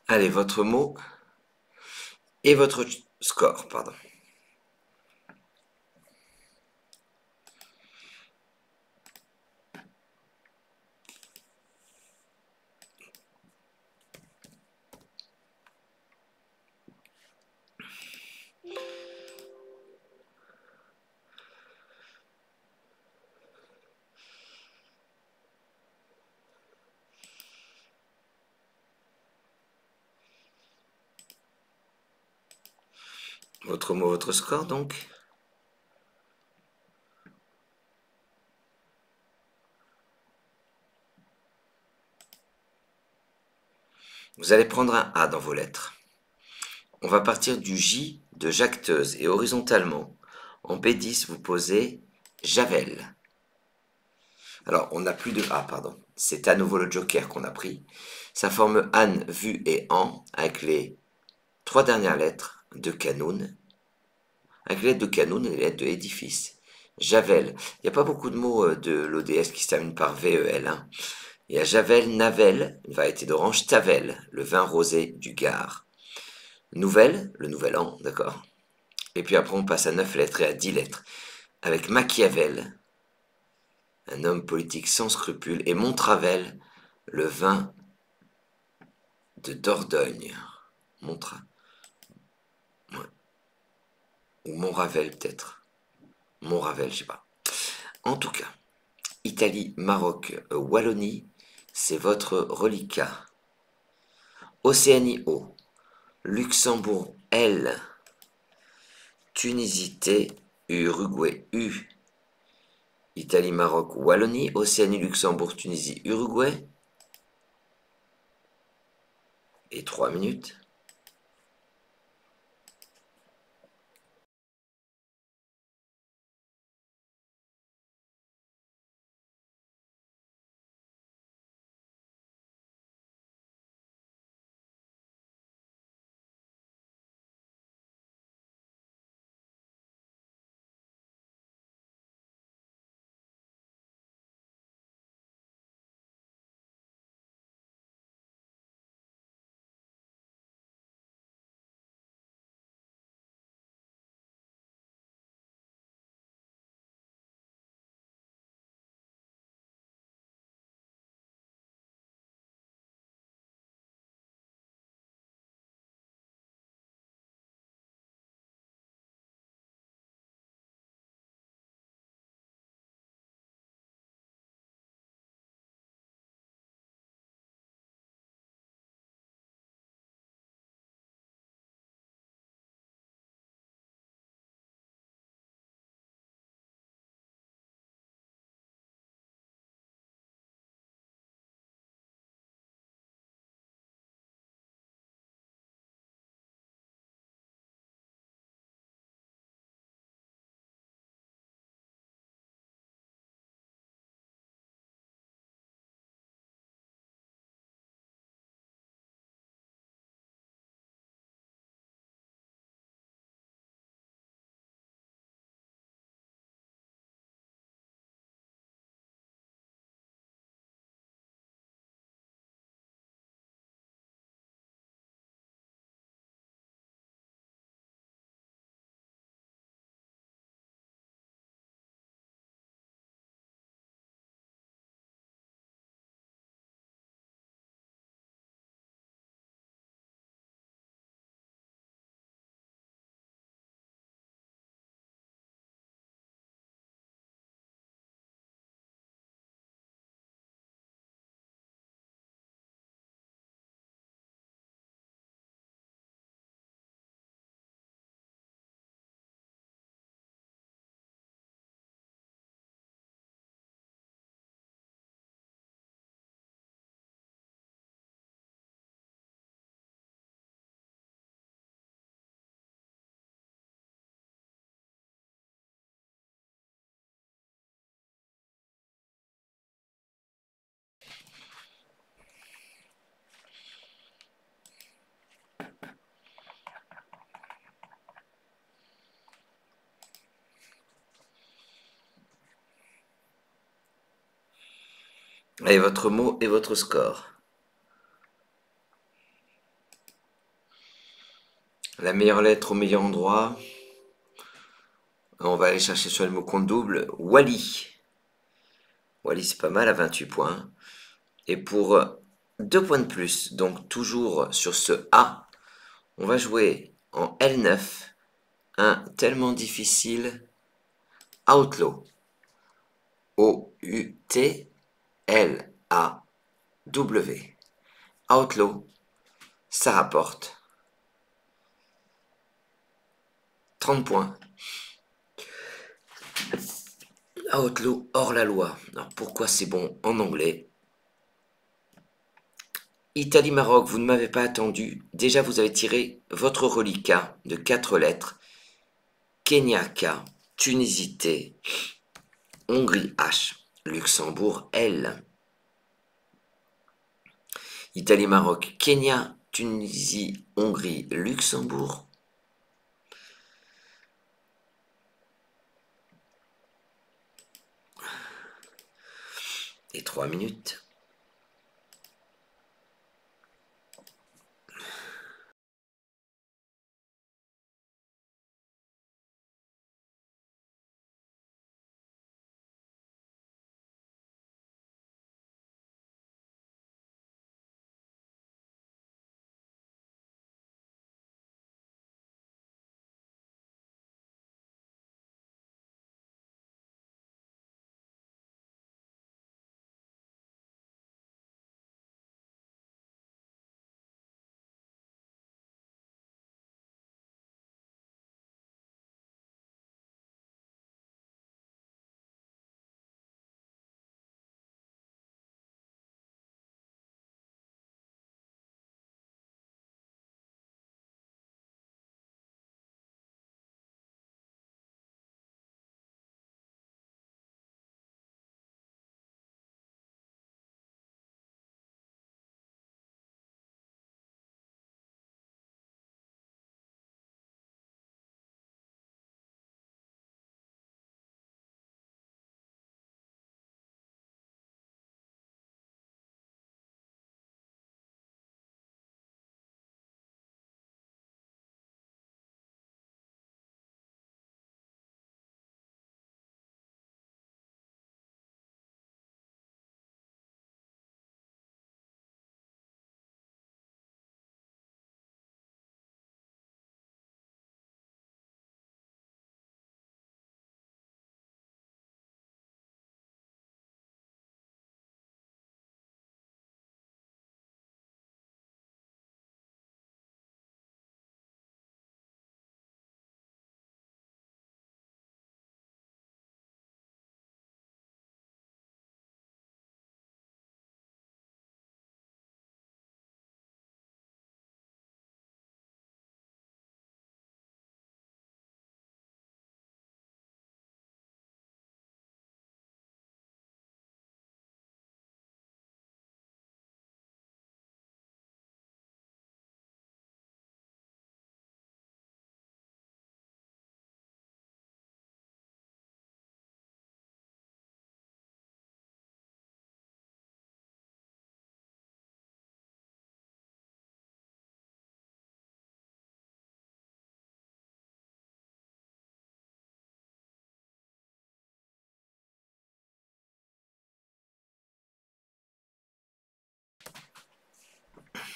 Speaker 1: Allez, votre mot et votre score, pardon. Votre mot, votre score, donc. Vous allez prendre un A dans vos lettres. On va partir du J de jacteuse et horizontalement, en B10, vous posez Javel. Alors, on n'a plus de A, pardon. C'est à nouveau le joker qu'on a pris. Ça forme Anne, Vu et An, avec les 3 dernières lettres de Canoun. Avec les lettres de Canoun et les lettres de édifice. Javel. Il n'y a pas beaucoup de mots de l'ODS qui se terminent par VEL. Hein. Il y a Javel, Navel, une variété d'orange, Tavel, le vin rosé du Gard. Nouvelle, le nouvel an, d'accord. Et puis après, on passe à 9 lettres et à 10 lettres. Avec Machiavel, un homme politique sans scrupules, et Montravel, le vin de Dordogne. Montra... Ouais. Ou Montravel, peut-être. Montravel, je sais pas. En tout cas, Italie, Maroc, Wallonie, c'est votre reliquat. Océanie O, Luxembourg L, Tunisie T, Uruguay U, Italie, Maroc, Wallonie, Océanie, Luxembourg, Tunisie, Uruguay. Et 3 minutes. Allez, votre mot et votre score. La meilleure lettre au meilleur endroit. On va aller chercher sur le mot compte double. Wally. Wally, c'est pas mal à 28 points. Et pour 2 points de plus, donc toujours sur ce A, on va jouer en L9 un tellement difficile Outlaw. O-U-T-L-A-W. Outlaw, ça rapporte 30 points. À Haute-L'eau, hors la loi. Alors pourquoi c'est bon en anglais? Italie-Maroc, vous ne m'avez pas attendu. Déjà, vous avez tiré votre reliquat de 4 lettres. Kenya K, Tunisie T, Hongrie H, Luxembourg L. Italie-Maroc, Kenya, Tunisie, Hongrie, Luxembourg. Et 3 minutes.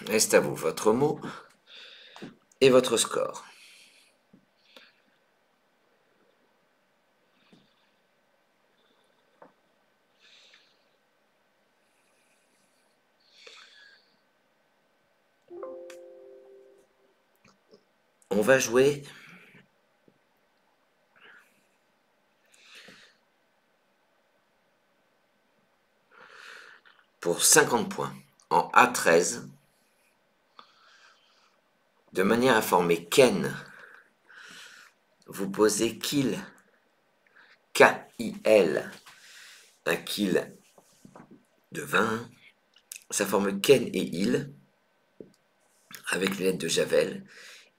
Speaker 1: Reste à vous votre mot et votre score. On va jouer pour 50 points en A13 de manière à former Ken. Vous posez kill, K-I-L, un kill de 20. Ça forme Ken et il avec les lettres de Javel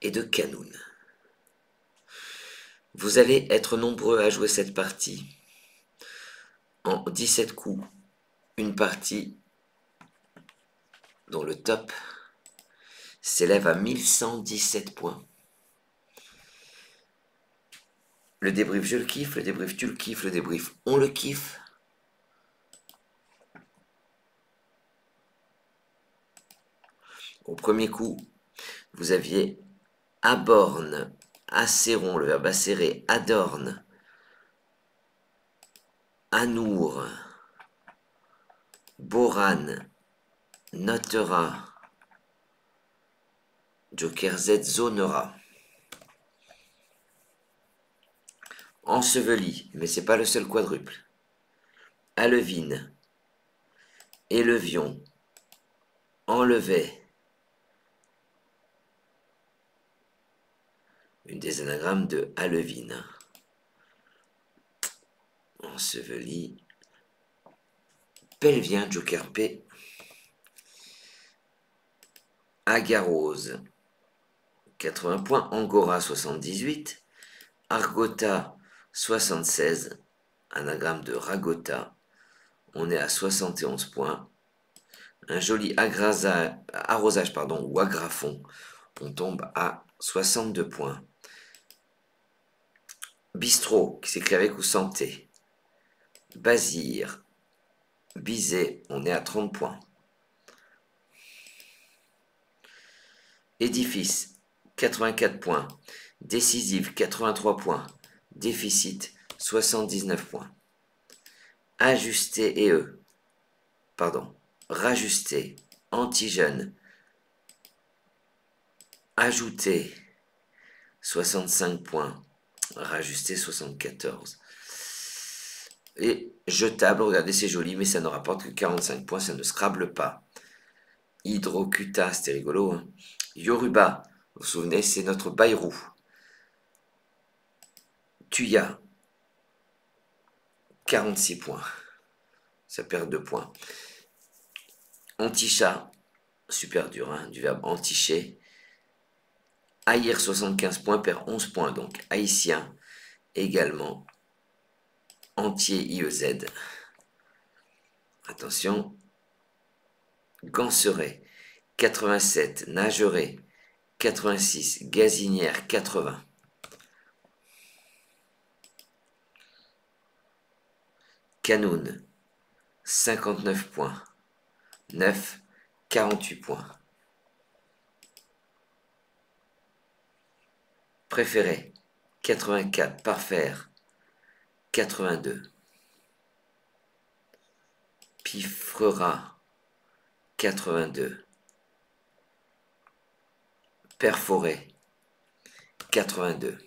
Speaker 1: et de Canoun. Vous allez être nombreux à jouer cette partie. En 17 coups, une partie dont le top s'élève à 1117 points. Le débrief, je le kiffe. Le débrief, tu le kiffes. Le débrief, on le kiffe. Au premier coup, vous aviez Aborne, Acéron, le verbe acérer, Adorne, Anour, Boran, Notera, Joker Z zonera. enseveli, mais c'est pas le seul quadruple. Alevine, élevion, enlevait. Une des anagrammes de alevine. Enseveli. Pelvien, joker P. Agarose, 80 points. Angora, 78. Argota, 76. Anagramme de Ragota. On est à 71 points. Un joli arrosage ou agrafon. On tombe à 62 points. Bistrot, qui s'écrit avec ou sans T. Basir, Bizet, on est à 30 points. Édifice, 84 points. Décisive, 83 points. Déficit, 79 points. Ajusté rajusté, antigène, ajouté, 65 points. Rajusté, 74. Et jetable, regardez, c'est joli, mais ça ne rapporte que 45 points, ça ne scrable pas. Hydrocuta, c'était rigolo. Hein. Yoruba, vous vous souvenez, c'est notre Bayrou. Tuya, 46 points. Ça perd 2 points. Anticha, super dur, hein, du verbe anticher. Haïr, 75 points, perd 11 points. Donc, haïtien, également. Entier, IEZ. Attention. Ganseret, 87. Nageret, 86. Gazinière, 80. Canoun, 59 points. 9, 48 points. Préféré, 84. Parfaire, 82. Piffrera, 82. Perforé, 82.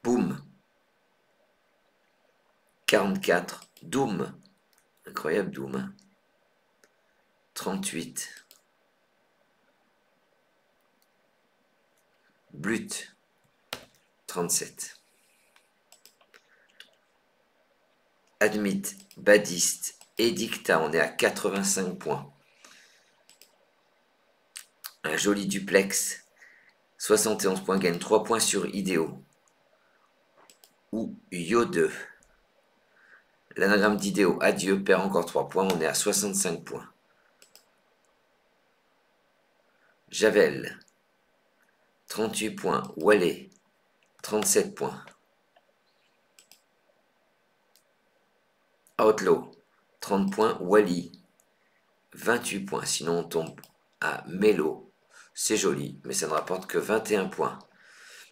Speaker 1: Boum, 44. Doom, incroyable Doom, hein. 38. Blut, 37. Admit, badiste, édicta, on est à 85 points. Un joli duplex, 71 points, gagne 3 points sur idéo. Ou Yode. L'anagramme d'idéo, adieu, perd encore 3 points, on est à 65 points. Javel, 38 points. Wallet, 37 points. Outlaw, 30 points. Wally, 28 points. Sinon, on tombe à Mélo. C'est joli, mais ça ne rapporte que 21 points.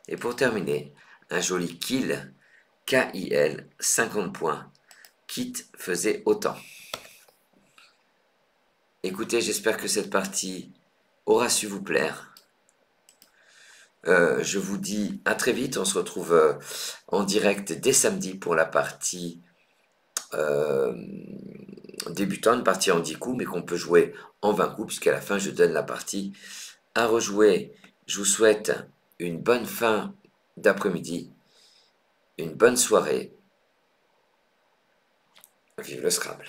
Speaker 1: Et pour terminer, un joli kill, KIL, 50 points. Kit faisait autant. Écoutez, j'espère que cette partie aura su vous plaire. Je vous dis à très vite. On se retrouve en direct dès samedi pour la partie débutante, partie en 10 coups, mais qu'on peut jouer en 20 coups, puisqu'à la fin, je donne la partie à rejouer. Je vous souhaite une bonne fin d'après-midi, une bonne soirée. Vive le Scrabble.